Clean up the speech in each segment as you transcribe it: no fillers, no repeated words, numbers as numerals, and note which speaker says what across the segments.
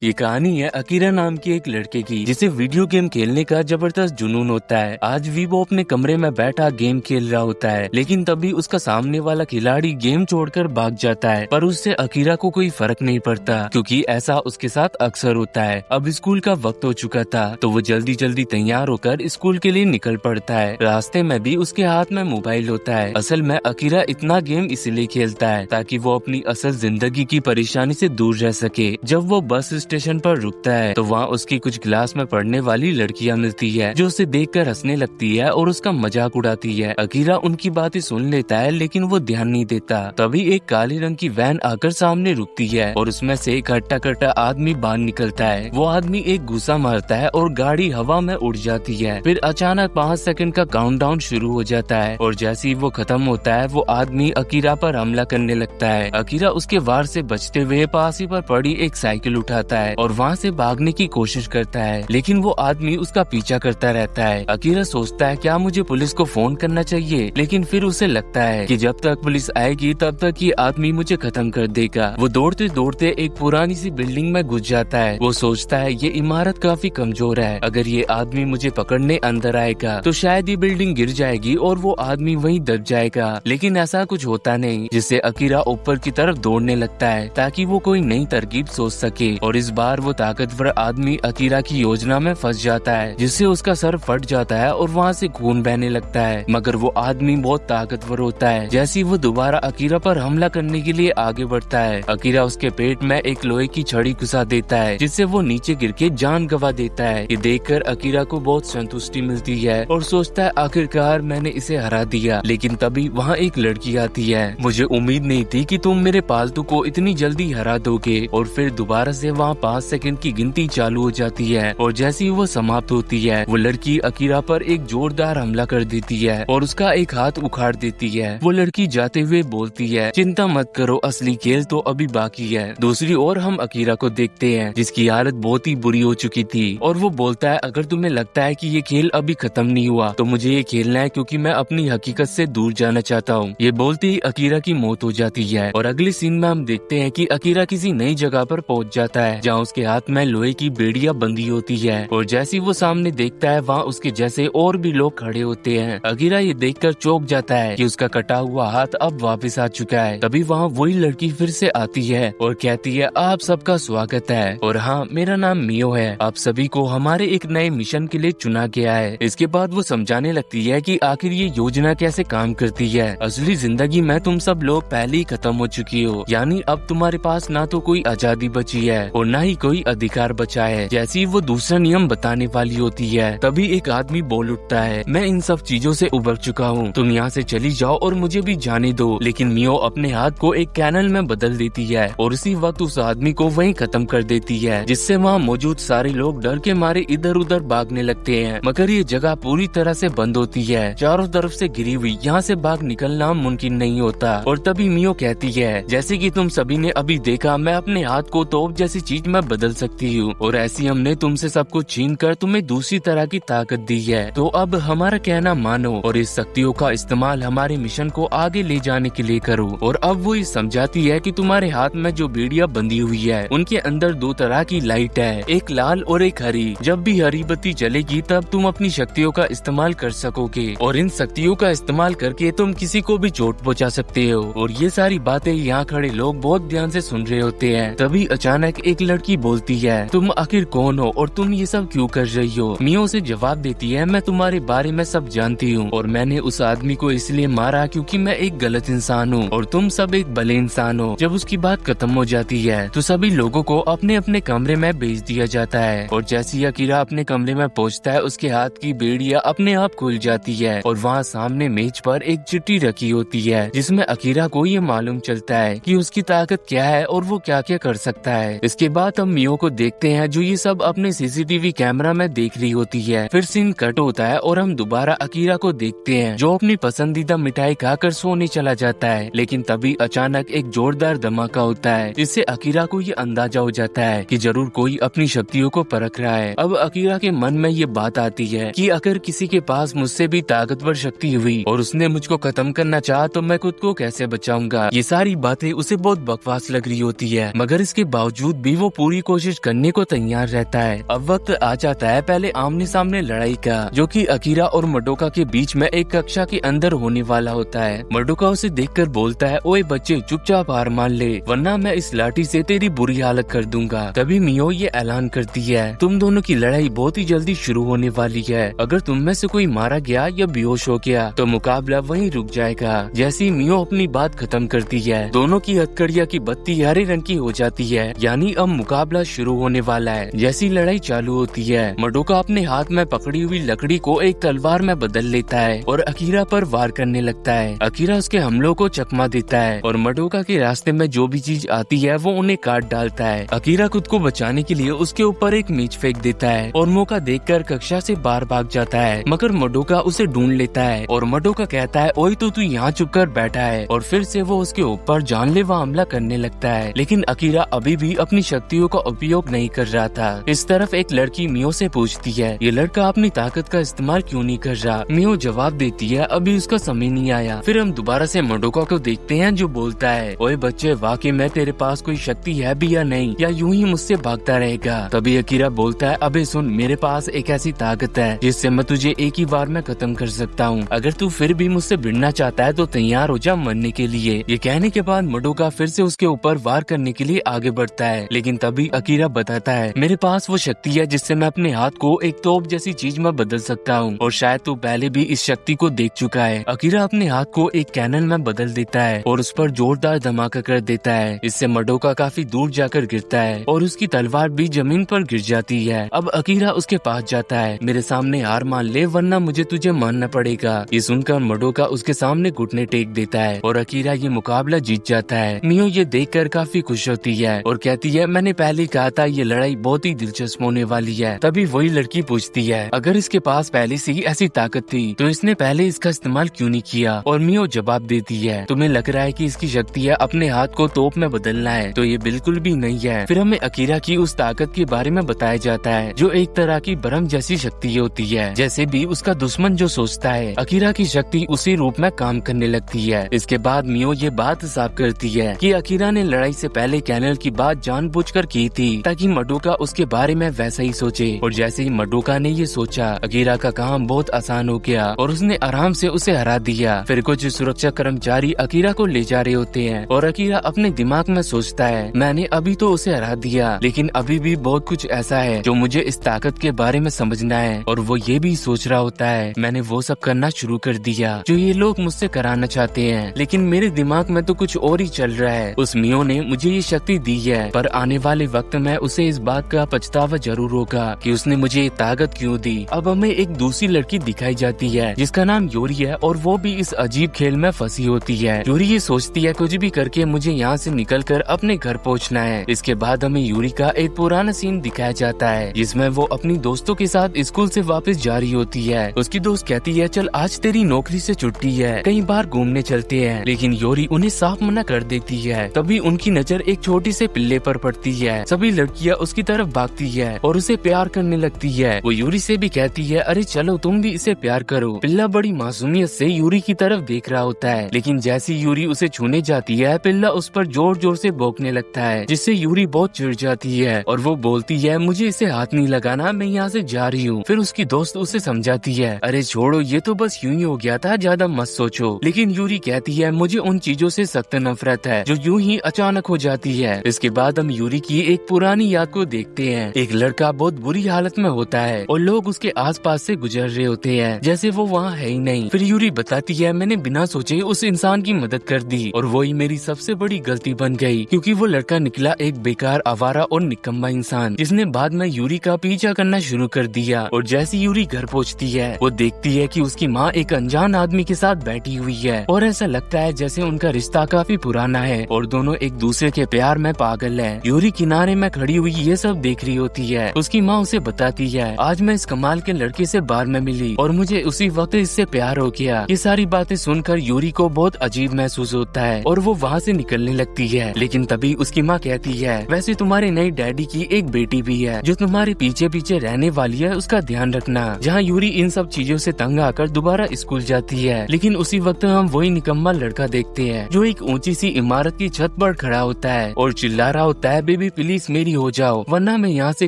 Speaker 1: ये कहानी है अकीरा नाम की एक लड़के की जिसे वीडियो गेम खेलने का जबरदस्त जुनून होता है। आज भी वो अपने कमरे में बैठा गेम खेल रहा होता है, लेकिन तभी उसका सामने वाला खिलाड़ी गेम छोड़कर भाग जाता है। पर उससे अकीरा को कोई फर्क नहीं पड़ता, क्योंकि ऐसा उसके साथ अक्सर होता है। अब स्कूल का वक्त हो चुका था, तो वो जल्दी जल्दी तैयार होकर स्कूल के लिए निकल पड़ता है। रास्ते में भी उसके हाथ में मोबाइल होता है। असल में अकीरा इतना गेम इसलिए खेलता है ताकि वो अपनी असल जिंदगी की परेशानी से दूर रह सके। जब वो बस स्टेशन पर रुकता है तो वहाँ उसकी कुछ क्लास में पढ़ने वाली लड़कियां मिलती है, जो उसे देखकर हंसने लगती है और उसका मजाक उड़ाती है। अकीरा उनकी बातें सुन लेता है, लेकिन वो ध्यान नहीं देता। तभी एक काले रंग की वैन आकर सामने रुकती है और उसमें से एक हट्टा कट्टा आदमी बाहर निकलता है। वो आदमी एक घुसा मारता है और गाड़ी हवा में उड़ जाती है। फिर अचानक 5 सेकंड का काउंटडाउन शुरू हो जाता है और जैसे ही वो खत्म होता है, वो आदमी अकीरा पर हमला करने लगता है। अकीरा उसके वार से बचते हुए पास ही पर पड़ी एक साइकिल उठाता है और वहाँ से भागने की कोशिश करता है, लेकिन वो आदमी उसका पीछा करता रहता है। अकीरा सोचता है क्या मुझे पुलिस को फोन करना चाहिए, लेकिन फिर उसे लगता है कि जब तक पुलिस आएगी तब तक ये आदमी मुझे खत्म कर देगा। वो दौड़ते दौड़ते एक पुरानी सी बिल्डिंग में घुस जाता है। वो सोचता है ये इमारत काफी कमजोर है, अगर ये आदमी मुझे पकड़ने अंदर आएगा तो शायद ये बिल्डिंग गिर जाएगी और वो आदमी वहीं दब जाएगा। लेकिन ऐसा कुछ होता नहीं, जिससे अकीरा ऊपर की तरफ दौड़ने लगता है ताकि वो कोई नई तरकीब सोच सके। और इस बार वो ताकतवर आदमी अकीरा की योजना में फंस जाता है, जिससे उसका सर फट जाता है और वहाँ से खून बहने लगता है। मगर वो आदमी बहुत ताकतवर होता है। जैसे ही वो दोबारा अकीरा पर हमला करने के लिए आगे बढ़ता है, अकीरा उसके पेट में एक लोहे की छड़ी घुसा देता है, जिससे वो नीचे गिर के जान गंवा देता है। ये देखकर अकीरा को बहुत संतुष्टि मिलती है और सोचता है आखिरकार मैंने इसे हरा दिया। लेकिन तभी वहाँ एक लड़की आती है। मुझे उम्मीद नहीं थी कि तुम मेरे पालतू को इतनी जल्दी हरा दोगे। और फिर दोबारा से वहाँ 5 सेकंड की गिनती चालू हो जाती है और जैसे ही वो समाप्त होती है, वो लड़की अकीरा पर एक जोरदार हमला कर देती है और उसका एक हाथ उखाड़ देती है। वो लड़की जाते हुए बोलती है चिंता मत करो, असली खेल तो अभी बाकी है। दूसरी ओर हम अकीरा को देखते हैं, जिसकी हालत बहुत ही बुरी हो चुकी थी, और वो बोलता है अगर तुम्हें लगता है कि ये खेल अभी खत्म नहीं हुआ तो मुझे ये खेलना है, क्योंकि मैं अपनी हकीकत से दूर जाना चाहता हूँ। ये बोलते ही अकीरा की मौत हो जाती है। और अगले सीन में हम देखते हैं कि अकीरा किसी नई जगह पर पहुंच जाता है, जहाँ उसके हाथ में लोहे की बेड़ियां बंधी होती है। और जैसे वो सामने देखता है, वहाँ उसके जैसे और भी लोग खड़े होते हैं। अकीरा ये देखकर चौंक जाता है कि उसका कटा हुआ हाथ अब वापस आ चुका है। तभी वहाँ वही लड़की फिर से आती है और कहती है आप सबका स्वागत है, और हाँ मेरा नाम मियो है, आप सभी को हमारे एक नए मिशन के लिए चुना गया है। इसके बाद वो समझाने लगती है कि आखिर ये योजना कैसे काम करती है। असली जिंदगी में तुम सब लोग पहले ही खत्म हो चुकी हो, यानी अब तुम्हारे पास ना तो कोई आजादी बची है और ना ही कोई अधिकार बचा है। जैसे ही वो दूसरा नियम बताने वाली होती है, तभी एक आदमी बोल उठता है मैं इन सब चीजों से उबर चुका हूँ, तुम यहाँ से चली जाओ और मुझे भी जाने दो। लेकिन मियो अपने हाथ को एक कैनल में बदल देती है और उसी वक्त उस आदमी को वहीं खत्म कर देती है, जिससे वहाँ मौजूद सारे लोग डर के मारे इधर उधर भागने लगते हैं। मगर ये जगह पूरी तरह से बंद होती है, चारों तरफ से घिरी हुई, यहाँ से भाग निकलना मुमकिन नहीं होता। और तभी मियो कहती है जैसे कि तुम सभी ने अभी देखा, मैं अपने हाथ को तोप जैसी चीज में बदल सकती हूँ, और ऐसी हमने तुमसे सब कुछ छीन कर तुम्हें दूसरी तरह की ताकत दी है। तो अब हमारा कहना मानो और इस शक्तियों का इस्तेमाल हमारे मिशन को आगे ले जाने के लिए करो। और अब वो ये समझाती है कि तुम्हारे हाथ में जो बेड़ियां बंधी हुई है, उनके अंदर 2 तरह की लाइट है, एक लाल और एक हरी। जब भी हरी बत्ती जलेगी तब तुम अपनी शक्तियों का इस्तेमाल कर सकोगे, और इन शक्तियों का इस्तेमाल करके तुम किसी को भी चोट पहुँचा सकते हो। और ये सारी बातें यहाँ खड़े लोग बहुत ध्यान से सुन रहे होते हैं। तभी अचानक एक लड़की बोलती है तुम आखिर कौन हो और तुम ये सब क्यों कर रही हो। मियो से जवाब देती है मैं तुम्हारे बारे में सब जानती हूँ, और मैंने उस आदमी को इसलिए मारा क्योंकि मैं एक गलत इंसान हूँ और तुम सब एक भले इंसान हो। जब उसकी बात खत्म हो जाती है तो सभी लोगों को अपने अपने कमरे में भेज दिया जाता है। और जैसे ही अकीरा अपने कमरे में पहुँचता है, उसके हाथ की बेड़ियां अपने आप खुल जाती है और वहाँ सामने मेज पर एक चिट्ठी रखी होती है, जिसमें अकीरा को ये मालूम चलता है कि उसकी ताकत क्या है और वो क्या क्या कर सकता है। इसके बाद हम मियो को देखते हैं जो ये सब अपने सीसीटीवी कैमरा में देख रही होती है। फिर सीन कट होता है और हम दोबारा अकीरा को देखते हैं, जो अपनी पसंदीदा मिठाई खाकर सोने चला जाता है। लेकिन तभी अचानक एक जोरदार धमाका होता है, जिससे अकीरा को ये अंदाजा हो जाता है कि जरूर कोई अपनी शक्तियों को परख रहा है। अब अकीरा के मन में ये बात आती है कि अगर किसी के पास मुझसे भी ताकतवर शक्ति हुई और उसने मुझको खत्म करना चाहा तो मैं खुद को कैसे बचाऊंगा। ये सारी बातें उसे बहुत बकवास लग रही होती है, मगर इसके बावजूद भी वो वो पूरी कोशिश करने को तैयार रहता है। अब वक्त आ जाता है पहले आमने सामने लड़ाई का, जो कि अकीरा और मडोका के बीच में एक कक्षा के अंदर होने वाला होता है। मडोका उसे देखकर बोलता है, ओए बच्चे चुपचाप हार मान ले, वरना मैं इस लाठी से तेरी बुरी हालत कर दूंगा। तभी मियो ये ऐलान करती है, तुम दोनों की लड़ाई बहुत ही जल्दी शुरू होने वाली है। अगर तुम में से कोई मारा गया या बेहोश हो गया तो मुकाबला वहीं रुक जाएगा। जैसे ही मियो अपनी बात खत्म करती है, दोनों की हथकड़ियाँ की बत्ती हरे रंग की हो जाती है, यानी अब मुकाबला शुरू होने वाला है। जैसी लड़ाई चालू होती है, मडोका अपने हाथ में पकड़ी हुई लकड़ी को एक तलवार में बदल लेता है और अकीरा पर वार करने लगता है। अकीरा उसके हमलों को चकमा देता है और मडोका के रास्ते में जो भी चीज आती है वो उन्हें काट डालता है। अकीरा खुद को बचाने के लिए उसके ऊपर एक मेज फेंक देता है और मौका देखकर कक्षा से बाहर भाग जाता है, मगर मडोका उसे ढूंढ लेता है और मडोका कहता है, ओए तो तू यहाँ चुप कर बैठा है, और फिर से वो उसके ऊपर जानलेवा हमला करने लगता है। लेकिन अकीरा अभी भी अपनी शक्तियों का उपयोग नहीं कर रहा था। इस तरफ एक लड़की मियो से पूछती है, ये लड़का अपनी ताकत का इस्तेमाल क्यों नहीं कर रहा? मियो जवाब देती है, अभी उसका समय नहीं आया। फिर हम दोबारा से मडोका को देखते हैं जो बोलता है, ओए बच्चे वाकई में तेरे पास कोई शक्ति है भी या नहीं, या यूं ही मुझसे भागता रहेगा? तभी अकीरा बोलता है, अबे सुन, मेरे पास एक ऐसी ताकत है जिससे मैं तुझे एक ही बार में खत्म कर सकता हूँ। अगर तू फिर भी मुझसे भिड़ना चाहता है तो तैयार हो जा मरने के लिए। ये कहने के बाद मडोका फिर से उसके ऊपर वार करने के लिए आगे बढ़ता है, लेकिन तभी अकीरा बताता है, मेरे पास वो शक्ति है जिससे मैं अपने हाथ को एक तोप जैसी चीज में बदल सकता हूँ, और शायद तू पहले भी इस शक्ति को देख चुका है। अकीरा अपने हाथ को एक कैनन में बदल देता है और उस पर जोरदार धमाका कर देता है। इससे मडोका काफी दूर जाकर गिरता है और उसकी तलवार भी जमीन पर गिर जाती है। अब अकीरा उसके पास जाता है, मेरे सामने हार मान ले वरना मुझे तुझे मानना पड़ेगा। ये सुनकर मडोका उसके सामने घुटने टेक देता है और अकीरा ये मुकाबला जीत जाता है। मियो ये देखकर काफी खुश होती है और कहती है, मैंने पहले कहा था ये लड़ाई बहुत ही दिलचस्प होने वाली है। तभी वही लड़की पूछती है, अगर इसके पास पहले से ही ऐसी ताकत थी तो इसने पहले इसका इस्तेमाल क्यों नहीं किया? और मियो जवाब देती है, तुम्हें लग रहा है कि इसकी शक्ति है अपने हाथ को तोप में बदलना है, तो ये बिल्कुल भी नहीं है। फिर हमें अकीरा की उस ताकत के बारे में बताया जाता है जो एक तरह की ब्रह्म जैसी शक्ति होती है। जैसे भी उसका दुश्मन जो सोचता है, अकीरा की शक्ति उसी रूप में काम करने लगती है। इसके बाद मियो ये बात साफ करती है कि अकीरा ने लड़ाई से पहले कैनल की बात जानबूझकर की थी ताकि मडोका उसके बारे में वैसा ही सोचे। और जैसे ही मडोका ने ये सोचा, अकीरा का काम बहुत आसान हो गया और उसने आराम से उसे हरा दिया। फिर कुछ सुरक्षा कर्मचारी अकीरा को ले जा रहे होते हैं और अकीरा अपने दिमाग में सोचता है, मैंने अभी तो उसे हरा दिया, लेकिन अभी भी बहुत कुछ ऐसा है जो मुझे इस ताकत के बारे में समझना है। और वो ये भी सोच रहा होता है, मैंने वो सब करना शुरू कर दिया जो ये लोग मुझसे कराना चाहते हैं, लेकिन मेरे दिमाग में तो कुछ और ही चल रहा है। उस मियो ने मुझे ये शक्ति दी है, पर आने वाले वक्त में उसे इस बात का पछतावा जरूर होगा कि उसने मुझे ये ताकत क्यों दी। अब हमें एक दूसरी लड़की दिखाई जाती है जिसका नाम यूरी है और वो भी इस अजीब खेल में फंसी होती है। यूरी ये सोचती है, कुछ भी करके मुझे यहाँ से निकलकर अपने घर पहुँचना है। इसके बाद हमें यूरी का एक पुराना सीन दिखाया जाता है जिसमें वो अपनी दोस्तों के साथ स्कूल से वापस जा रही होती है। उसकी दोस्त कहती है, चल आज तेरी नौकरी से छुट्टी है, कहीं बाहर घूमने चलते हैं, लेकिन यूरी उन्हें साफ मना कर देती है। तभी उनकी नजर एक छोटी से पिल्ले पर पड़ती है। सभी लड़कियां उसकी तरफ भागती है और उसे प्यार करने लगती है। वो यूरी से भी कहती है, अरे चलो तुम भी इसे प्यार करो। पिल्ला बड़ी मासूमियत से यूरी की तरफ देख रहा होता है, लेकिन जैसी यूरी उसे छूने जाती है, पिल्ला उस पर जोर जोर से भौंकने लगता है, जिससे यूरी बहुत चिढ़ जाती है और वो बोलती है, मुझे इसे हाथ नहीं लगाना, मैं यहाँ से जा रही हूँ। फिर उसकी दोस्त उसे समझाती है, अरे छोड़ो, ये तो बस यूं ही हो गया था, ज्यादा मत सोचो। लेकिन यूरी कहती है, मुझे उन चीजों से सख्त नफरत है जो यूं ही अचानक हो जाती है। इसके बाद हम यूरी की एक पुरानी याद को देखते हैं। एक लड़का बहुत बुरी हालत में होता है और लोग उसके आसपास से गुजर रहे होते हैं जैसे वो वहाँ है ही नहीं। फिर यूरी बताती है, मैंने बिना सोचे उस इंसान की मदद कर दी और वही मेरी सबसे बड़ी गलती बन गई, क्योंकि वो लड़का निकला एक बेकार, आवारा और निकम्मा इंसान जिसने बाद में यूरी का पीछा करना शुरू कर दिया। और जैसी यूरी घर पहुँचती है, वो देखती है कि उसकी माँ एक अनजान आदमी के साथ बैठी हुई है और ऐसा लगता है जैसे उनका रिश्ता काफी पुराना है और दोनों एक दूसरे के प्यार में पागल है। यूरी किनारे में खड़ी हुई ये सब देख रही होती है। उसकी माँ उसे बताती है, आज मैं इस कमाल के लड़के से बार में मिली और मुझे उसी वक्त इससे प्यार हो गया। ये सारी बातें सुनकर यूरी को बहुत अजीब महसूस होता है और वो वहाँ से निकलने लगती है। लेकिन तभी उसकी माँ कहती है, वैसे तुम्हारे नए डैडी की एक बेटी भी है जो तुम्हारे पीछे पीछे रहने वाली है, उसका ध्यान रखना। जहाँ यूरी इन सब चीजों से तंग आकर दोबारा स्कूल जाती है, लेकिन उसी वक्त हम वही निकम्मा लड़का देखते हैं जो एक ऊंची सी इमारत की छत पर खड़ा होता है और चिल्ला रहा होता है, भी प्लीज मेरी हो जाओ, वरना मैं यहाँ से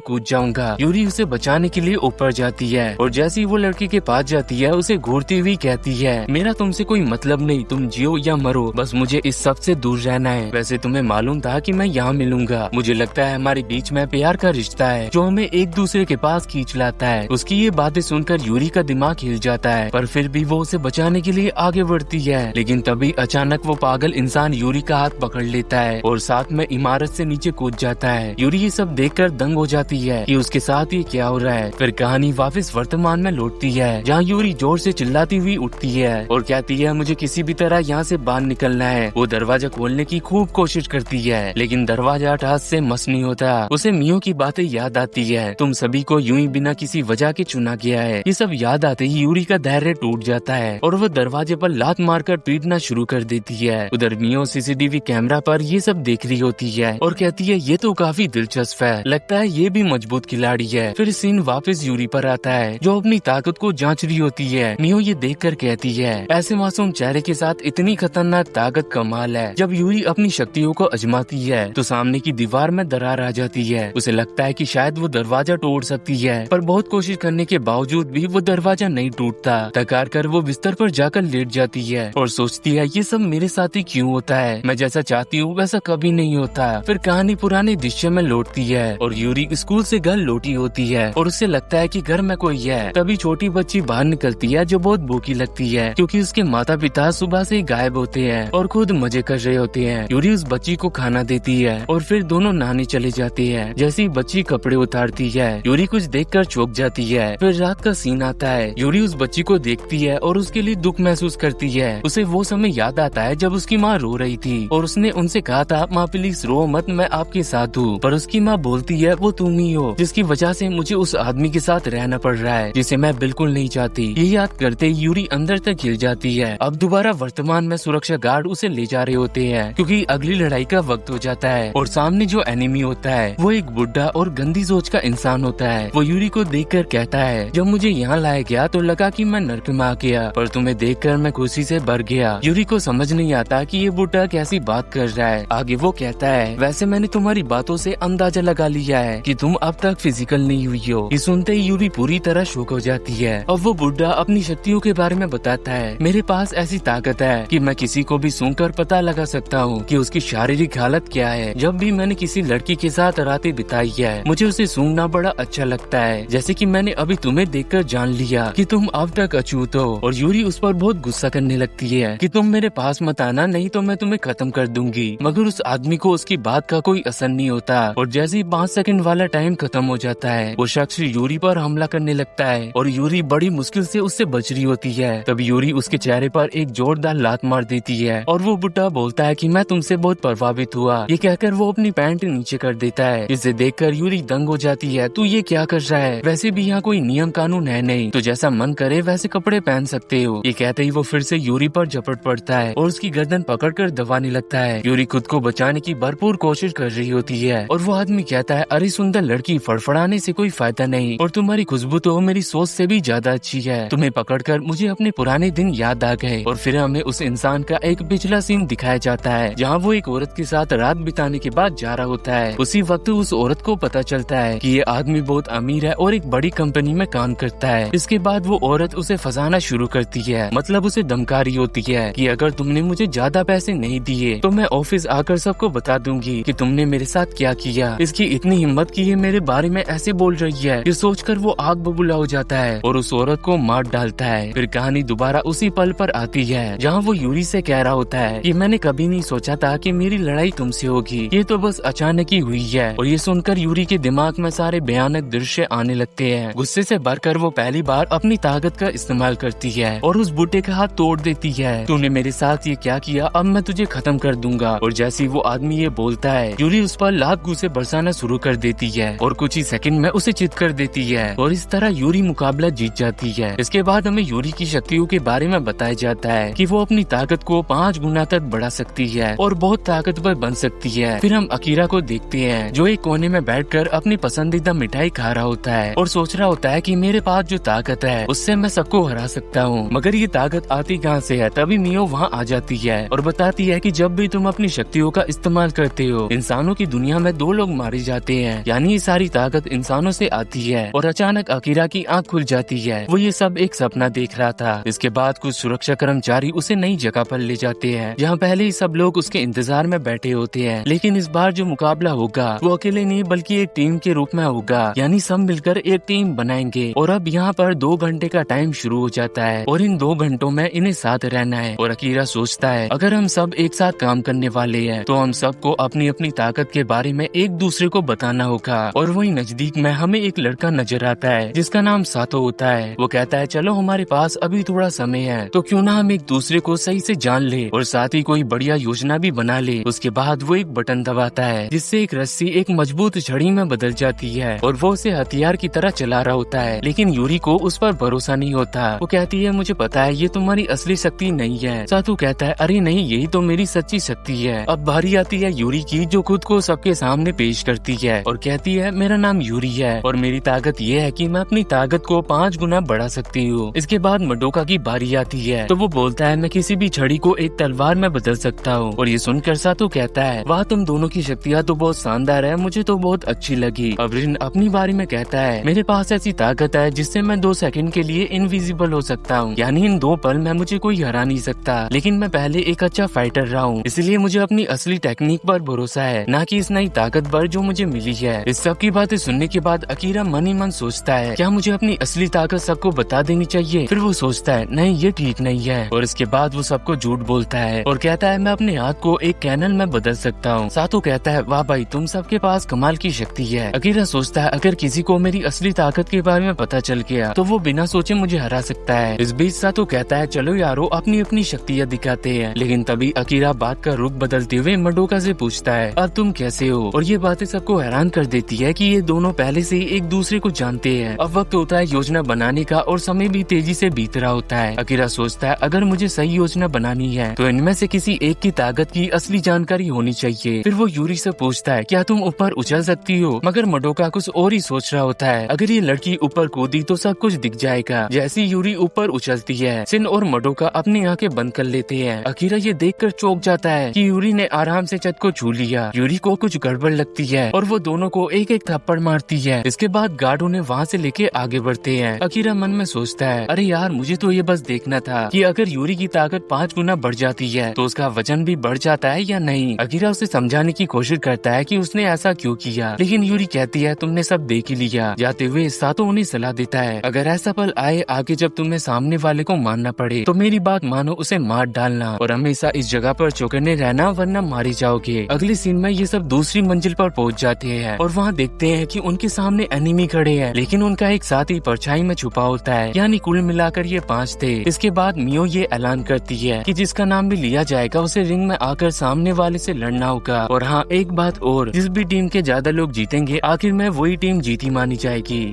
Speaker 1: कूद जाऊंगा। यूरी उसे बचाने के लिए ऊपर जाती है और जैसे ही वो लड़की के पास जाती है उसे घूरती हुई कहती है, मेरा तुमसे कोई मतलब नहीं, तुम जियो या मरो, बस मुझे इस सब से दूर रहना है। वैसे तुम्हें मालूम था कि मैं यहाँ मिलूंगा, मुझे लगता है हमारे बीच में प्यार का रिश्ता है जो हमें एक दूसरे के पास खींच लाता है। उसकी ये बातें सुनकर यूरी का दिमाग हिल जाता है, पर फिर भी वो उसे बचाने के लिए आगे बढ़ती है। लेकिन तभी अचानक वो पागल इंसान यूरी का हाथ पकड़ लेता है और साथ में इमारत से नीचे कूद जाता है। यूरी ये सब देखकर दंग हो जाती है कि उसके साथ ये क्या हो रहा है। फिर कहानी वापस वर्तमान में लौटती है, जहाँ यूरी जोर से चिल्लाती हुई उठती है और कहती है, मुझे किसी भी तरह यहाँ से बाहर निकलना है। वो दरवाजा खोलने की खूब कोशिश करती है, लेकिन दरवाजा हाथ से मस नहीं होता। उसे मियो की बातें याद आती है, तुम सभी को यूं ही बिना किसी वजह के चुना गया है। ये सब याद आते ही यूरी का धैर्य टूट जाता है और वो दरवाजे पर लात मारकर पीटना शुरू कर देती है। उधर मियो सीसीटीवी कैमरा पर ये सब देख रही होती है और कहती है, ये तो काफी दिलचस्प है, लगता है ये भी मजबूत खिलाड़ी है। फिर सीन वापस यूरी पर आता है जो अपनी ताकत को जांच रही होती है। मियो ये देखकर कहती है, ऐसे मासूम चेहरे के साथ इतनी खतरनाक ताकत कमाल है। जब यूरी अपनी शक्तियों को आजमाती है तो सामने की दीवार में दरार आ जाती है। उसे लगता है कि शायद वो दरवाजा तोड़ सकती है, पर बहुत कोशिश करने के बावजूद भी वो दरवाजा नहीं टूटता। थकार कर वो बिस्तर पर जाकर लेट जाती है और सोचती है, ये सब मेरे साथ ही क्यों होता है, मैं जैसा चाहती हूँ वैसा कभी नहीं होता। फिर कहानी पुराने दृश्य में लौटती है और यूरी स्कूल से घर लौटी होती है और उसे लगता है कि घर में कोई है। तभी छोटी बच्ची बाहर निकलती है जो बहुत भूखी लगती है क्योंकि उसके माता पिता सुबह से ही गायब होते हैं और खुद मजे कर रहे होते हैं। यूरी उस बच्ची को खाना देती है और फिर दोनों नहाने चले जाते हैं। जैसे ही बच्ची कपड़े उतारती है यूरी कुछ देखकर चौंक जाती है। फिर रात का सीन आता है, यूरी उस बच्ची को देखती है और उसके लिए दुख महसूस करती है। उसे वो समय याद आता है जब उसकी माँ रो रही थी और उसने उनसे कहा था, माँ प्लीज रो मत, मैं आपके साथ हूँ। पर उसकी माँ बोलती है, वो तुम ही हो जिसकी वजह से मुझे उस आदमी के साथ रहना पड़ रहा है जिसे मैं बिल्कुल नहीं चाहती। ये याद करते यूरी अंदर तक हिल जाती है। अब दोबारा वर्तमान में सुरक्षा गार्ड उसे ले जा रहे होते हैं क्योंकि अगली लड़ाई का वक्त हो जाता है और सामने जो एनिमी होता है वो एक बुढ़ा और गंदी सोच का इंसान होता है। वो यूरी को देखकर कहता है, जब मुझे यहाँ लाया गया तो लगा कि मैं नर्क में आ गया, पर तुम्हें देखकर मैं खुशी से भर गया। यूरी को समझ नहीं आता कि ये बुढ़ा कैसी बात कर रहा है। आगे वो कहता है, वैसे मैंने तुम्हारी बातों से अंदाजा लगा लिया है कि तुम अब तक फिजिकल नहीं हुई हो। ये सुनते ही यूरी पूरी तरह शॉक हो जाती है। अब वो बुढ़ा अपनी शक्तियों के बारे में बताता है, मेरे पास ऐसी ताकत है कि मैं किसी को भी सूंघकर पता लगा सकता हूँ कि उसकी शारीरिक हालत क्या है। जब भी मैंने किसी लड़की के साथ रातें बिताई है मुझे उसे सूंघना बड़ा अच्छा लगता है, जैसे कि मैंने अभी तुम्हें देखकर जान लिया कि तुम अब तक अछूत हो। और यूरी उस पर बहुत गुस्सा करने लगती है कि तुम मेरे पास मत आना, नहीं तो मैं तुम्हें खत्म कर दूंगी। मगर उस आदमी को उसकी बात का कोई असर नहीं होता और जैसे ही 5 सेकंड वाला टाइम खत्म हो जाता है वो शख्स यूरी पर हमला करने लगता है और यूरी बड़ी मुश्किल से उससे बच रही होती है। तब यूरी उसके चेहरे पर एक जोरदार लात मार देती है और वो बुढ़ा बोलता है कि मैं तुमसे बहुत प्रभावित हुआ। ये कहकर वो अपनी पैंट नीचे कर देता है। इसे देखकर यूरी दंग हो जाती है, तू ये क्या कर रहा है, वैसे भी यहाँ कोई नियम कानून है नहीं, तो जैसा मन करे वैसे कपड़े पहन सकते हो। ये कहते ही वो फिर से यूरी पर झपट पड़ता है और उसकी गर्दन पकड़कर दबाने लगता है। यूरी खुद को बचाने की भरपूर कोशिश कर रही होती है और वो आदमी कहता है, अरे सुंदर लड़की, फड़फड़ाने से कोई फायदा नहीं और तुम्हारी खुशबू तो मेरी सोच से भी ज्यादा अच्छी है। तुम्हें पकड़कर मुझे अपने पुराने दिन याद आ गए। और फिर हमें उस इंसान का एक पिछला सीन दिखाया जाता है जहाँ वो एक औरत के साथ रात बिताने के बाद जा रहा होता है। उसी वक्त उस औरत को पता चलता है कि ये आदमी बहुत अमीर है और एक बड़ी कंपनी में काम करता है। इसके बाद वो औरत उसे फंसाना शुरू करती है, मतलब उसे धमका रही होती है कि अगर तुमने मुझे ज्यादा पैसे नहीं दिए तो मैं ऑफिस आकर सबको बता दूंगी कि तुमने मेरे साथ क्या किया। इसकी इतनी हिम्मत की ये मेरे बारे में ऐसे बोल रही है। ये सोचकर वो आग बबूला हो जाता है और उस औरत को मार डालता है। फिर कहानी दोबारा उसी पल पर आती है जहाँ वो यूरी से कह रहा होता है कि मैंने कभी नहीं सोचा था कि मेरी लड़ाई तुमसे होगी, ये तो बस अचानक ही हुई है। और ये सुनकर यूरी के दिमाग में सारे भयानक दृश्य आने लगते हैं। गुस्से से भरकर वो पहली बार अपनी ताकत का इस्तेमाल करती है और उस बुढ़े का हाथ तोड़ देती है। तूने मेरे साथ ये क्या किया, अब मैं तुझे खत्म कर दूंगा। और जैसे ही वो आदमी ये बोलता है यूरी उस पर लात घूंसे बरसाना शुरू कर देती है और कुछ ही सेकंड में उसे चित कर देती है और इस तरह यूरी मुकाबला जीत जाती है। इसके बाद हमें यूरी की शक्तियों के बारे में बताया जाता है कि वो अपनी ताकत को 5 गुना तक बढ़ा सकती है और बहुत ताकतवर बन सकती है। फिर हम अकीरा को देखते हैं जो एक कोने में बैठकर अपनी पसंदीदा मिठाई खा रहा होता है और सोच रहा होता है कि मेरे पास जो ताकत है उससे मैं सबको हरा सकता हूँ। मगर ये ताकत आती कहाँ से है। तभी मियो वहाँ आ जाती है और बताती है कि जब भी तुम अपनी शक्तियों का इस्तेमाल करते हो इंसानों की दुनिया में 2 लोग मारे जाते हैं, यानी ये सारी ताकत इंसानों से आती है। और अचानक अकीरा की आंख खुल जाती है। वो ये सब एक सपना देख रहा था। इसके बाद कुछ सुरक्षा कर्मचारी उसे नई जगह पर ले जाते हैं, जहाँ पहले ही सब लोग उसके इंतजार में बैठे होते हैं। लेकिन इस बार जो मुकाबला होगा वो अकेले नहीं बल्कि एक टीम के रूप में होगा, यानी सब मिलकर एक टीम बनाएंगे। और अब यहाँ पर 2 घंटे का टाइम शुरू हो जाता है और इन 2 घंटों में इन्हें साथ रहना है। और अकीरा सोचता है अगर हम सब एक साथ काम करने वाले हैं तो हम सबको अपनी अपनी ताकत के बारे में एक दूसरे को बताना होगा। और वही नजदीक में हमें एक लड़का नजर आता है जिसका नाम सातो होता है। वो कहता है चलो हमारे पास अभी थोड़ा समय है तो क्यों ना हम एक दूसरे को सही से जान ले और साथ ही कोई बढ़िया योजना भी बना ले। उसके बाद वो एक बटन दबाता है जिससे एक रस्सी एक मजबूत छड़ी में बदल जाती है और वो उसे हथियार की तरह चला रहा होता है। लेकिन यूरी को उस पर भरोसा नहीं होता। वो कहती है मुझे पता है ये तुम्हारी असली शक्ति नहीं है। सातो कहता है अरे नहीं, यही तो मेरी सच्ची शक्ति है। अब बारी आती है यूरी की, जो खुद को सबके सामने पेश करती है और कहती है मेरा नाम यूरी है और मेरी ताकत ये है कि मैं अपनी ताकत को 5 गुना बढ़ा सकती हूँ। इसके बाद मडोका की बारी आती है तो वो बोलता है मैं किसी भी छड़ी को एक तलवार में बदल सकता हूँ। और ये सुनकर सातो कहता है वाह, तुम दोनों की शक्तियाँ तो बहुत शानदार है, मुझे तो बहुत अच्छी लगी। अब रिन अपनी बारी में कहता है मेरे पास ऐसी ताकत है जिससे मैं 2 सेकंड के लिए इनविजिबल हो सकता हूँ, यानी इन 2 पल में मुझे कोई हरा नहीं सकता। लेकिन मैं पहले एक अच्छा फाइटर रहा हूँ, इसलिए मुझे अपनी असली टेक्निक पर भरोसा है, न कि इस नई ताकत पर जो मुझे मिली है। इस सब की बातें सुनने के बाद अकीरा मन ही मन सोचता है क्या मुझे अपनी असली ताकत सबको बता देनी चाहिए। फिर वो सोचता है नहीं, ये ठीक नहीं है। और इसके बाद वो सबको झूठ बोलता है और कहता है मैं अपने हाथ को एक कैनन में बदल सकता हूँ। सातो कहता है वाह भाई, तुम सबके पास कमाल की शक्ति है। अकीरा सोचता है अगर किसी को मेरी असली ताकत के बारे में पता चल गया तो वो बिना सोचे मुझे हरा सकता है। इस बीच सातो कहता है चलो यारो अपनी अपनी शक्तियाँ दिखाते हैं। लेकिन तभी अकीरा बात का रुख बदलते हुए मडोका से पूछता है अब तुम कैसे हो। और ये बातें सबको हैरान कर देती है कि ये दोनों पहले से ही एक दूसरे को जानते हैं। अब वक्त होता है योजना बनाने का और समय भी तेजी से बीत रहा होता है। अकीरा सोचता है अगर मुझे सही योजना बनानी है तो इनमें से किसी एक की ताकत की असली जानकारी होनी चाहिए। फिर वो यूरी से पूछता है क्या तुम ऊपर उछल सकती हो, मगर मडोका कुछ और ही सोच रहा होता है। अगर ये लड़की ऊपर कूदी तो सब कुछ दिख जाएगा। जैसी यूरी ऊपर उछलती है सिन और मडोका अपनी आंखें बंद कर लेते हैं। अकीरा ये देखकर चौंक जाता है कि यूरी ने आराम से छत को छू लिया। यूरी को कुछ गड़बड़ लगती है और वो दोनों को एक एक थप्पड़ मारती है। इसके बाद गार्ड उन्हें वहाँ से लेके आगे बढ़ते हैं। अकीरा मन में सोचता है अरे यार, मुझे तो ये बस देखना था कि अगर यूरी की ताकत 5 गुना बढ़ जाती है तो उसका वजन भी बढ़ जाता है या नहीं। अकीरा उसे समझाने की कोशिश करता है कि उसने ऐसा क्यों किया, लेकिन यूरी कहती है तुमने सब देख ही लिया। जाते हुए सातो उन्हें सलाह देता है अगर ऐसा पल आए आगे जब तुम्हें सामने वाले को मारना पड़े तो मेरी बात मानो, उसे मार डालना और हमेशा इस जगह पर चौकन्ने रहना वरना मारे जाओगे। अगले सीन में ये सब दूसरी मंजिल पर पहुंच जाते हैं और वहाँ देखते हैं कि उनके सामने एनिमी खड़े हैं, लेकिन उनका एक साथी परछाई में छुपा होता है, यानी कुल मिलाकर ये 5 थे। इसके बाद मियो ये ऐलान करती है कि जिसका नाम भी लिया जाएगा उसे रिंग में आकर सामने वाले से लड़ना होगा। और हाँ, एक बात और, जिस भी टीम के ज्यादा लोग जीतेंगे आखिर में वही टीम जीती मानी जाएगी।